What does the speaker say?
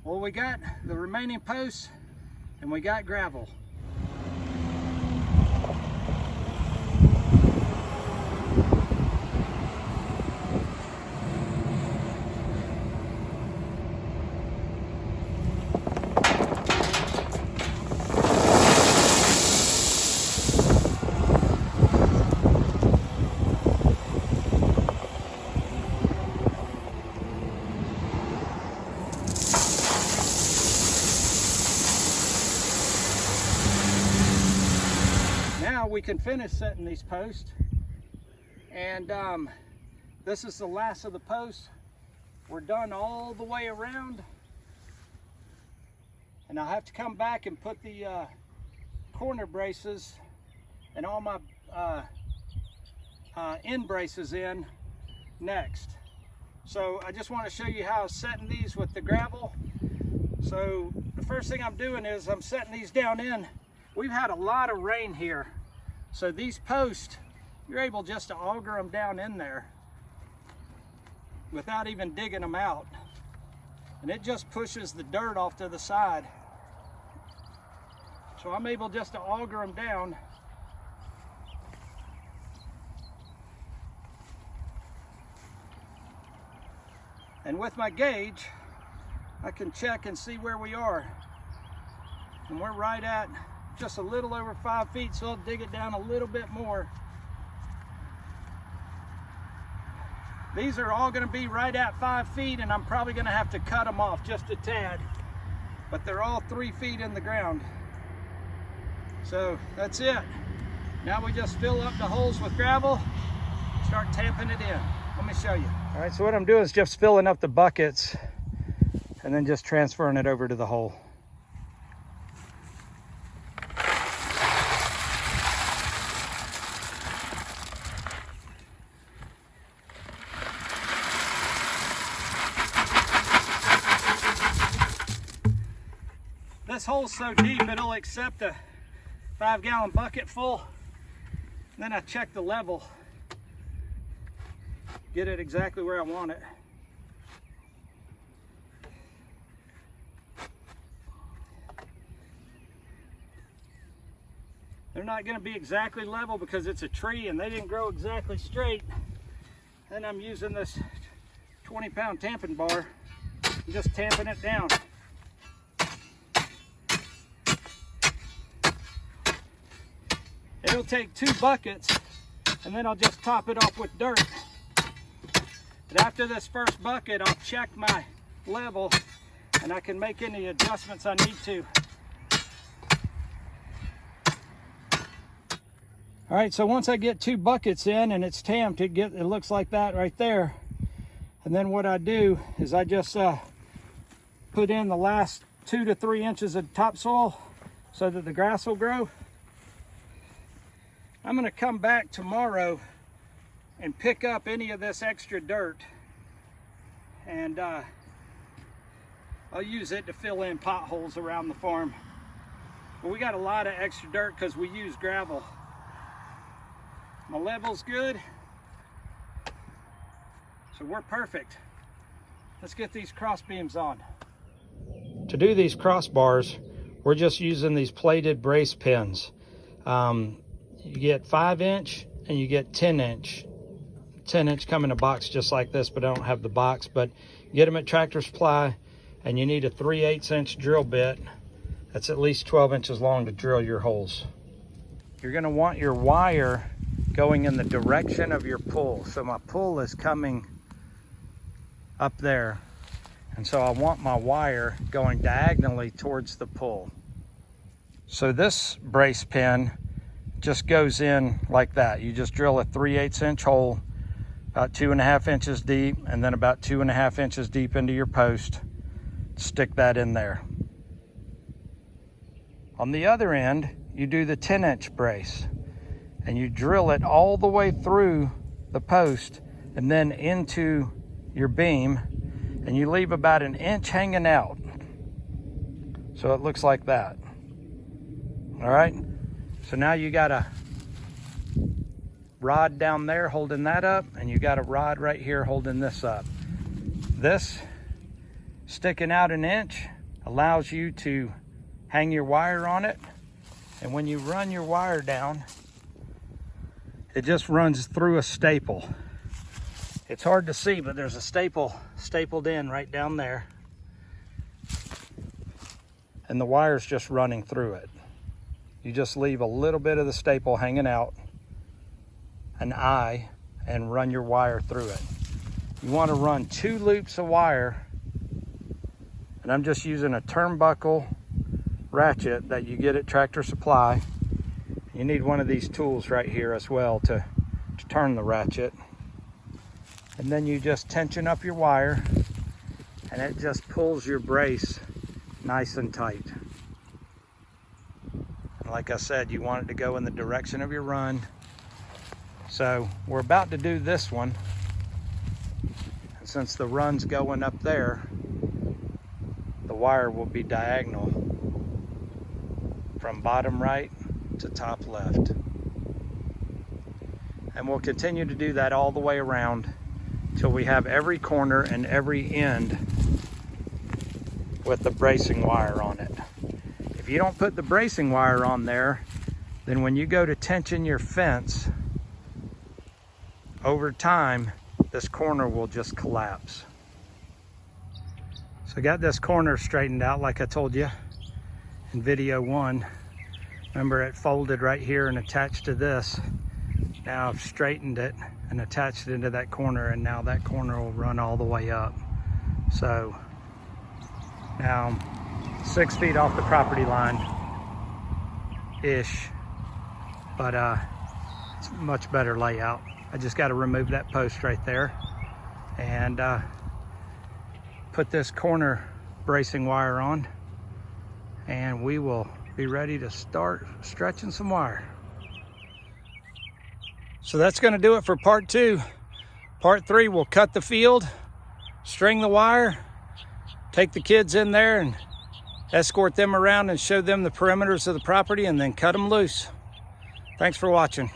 Well, we got the remaining posts and we got gravel. Now we can finish setting these posts, and this is the last of the posts. We're done all the way around, and I'll have to come back and put the corner braces and all my end braces in next. So I just want to show you how I'm setting these with the gravel. So the first thing I'm doing is I'm setting these down in. We've had a lot of rain here, so these posts, you're able just to auger them down in there without even digging them out, and it just pushes the dirt off to the side. So I'm able just to auger them down. And with my gauge, I can check and see where we are. And we're right at just a little over 5 feet, so I'll dig it down a little bit more. These are all gonna be right at 5 feet, and I'm probably gonna have to cut them off just a tad. But they're all 3 feet in the ground. So that's it. Now we just fill up the holes with gravel, start tamping it in. Let me show you. All right, so what I'm doing is just filling up the buckets and then just transferring it over to the hole. This hole's so deep it'll accept a 5-gallon bucket full. Then I check the level, get it exactly where I want it. They're not going to be exactly level because it's a tree and they didn't grow exactly straight. Then I'm using this 20-pound tamping bar and just tamping it down. It'll take 2 buckets, and then I'll just top it off with dirt. But after this first bucket, I'll check my level and I can make any adjustments I need to. All right, so once I get 2 buckets in and it's tamped, it looks like that right there. And then what I do is I just put in the last 2 to 3 inches of topsoil so that the grass will grow. I'm gonna come back tomorrow and pick up any of this extra dirt, and I'll use it to fill in potholes around the farm. But we got a lot of extra dirt because we use gravel. My level's good, so we're perfect. Let's get these cross beams on. To do these crossbars, we're just using these plated brace pins. You get 5-inch and you get 10-inch. 10-inch come in a box just like this, but I don't have the box. But get them at Tractor Supply, and you need a 3/8-inch drill bit that's at least 12 inches long to drill your holes. You're going to want your wire going in the direction of your pull. So my pull is coming up there, and so I want my wire going diagonally towards the pull. So this brace pin just goes in like that. You just drill a 3/8-inch hole about 2.5 inches deep, and then about 2.5 inches deep into your post. Stick that in there. On the other end, you do the 10-inch brace, and you drill it all the way through the post and then into your beam, and you leave about 1 inch hanging out. So it looks like that. All right, so now you got a rod down there holding that up, and you got a rod right here holding this up. This sticking out 1 inch allows you to hang your wire on it. And when you run your wire down, it just runs through a staple. It's hard to see, but there's a staple stapled in right down there. And the wire's just running through it. You just leave a little bit of the staple hanging out, an eye, and run your wire through it. You want to run 2 loops of wire, and I'm just using a turnbuckle ratchet that you get at Tractor Supply. You need one of these tools right here as well to turn the ratchet. And then you just tension up your wire, and it just pulls your brace nice and tight. And like I said, you want it to go in the direction of your run. So we're about to do this one. And since the run's going up there, the wire will be diagonal from bottom right to top left. And we'll continue to do that all the way around till we have every corner and every end with the bracing wire on it. If you don't put the bracing wire on there, then when you go to tension your fence, over time, this corner will just collapse. So I got this corner straightened out like I told you in video 1. Remember, it folded right here and attached to this. Now I've straightened it and attached it into that corner, and now that corner will run all the way up. So now I'm 6 feet off the property line ish, but it's a much better layout. I just got to remove that post right there and put this corner bracing wire on, and we will be ready to start stretching some wire. So that's going to do it for part 2. Part 3, we'll cut the field, string the wire, take the kids in there and escort them around and show them the perimeters of the property, and then cut them loose. Thanks for watching.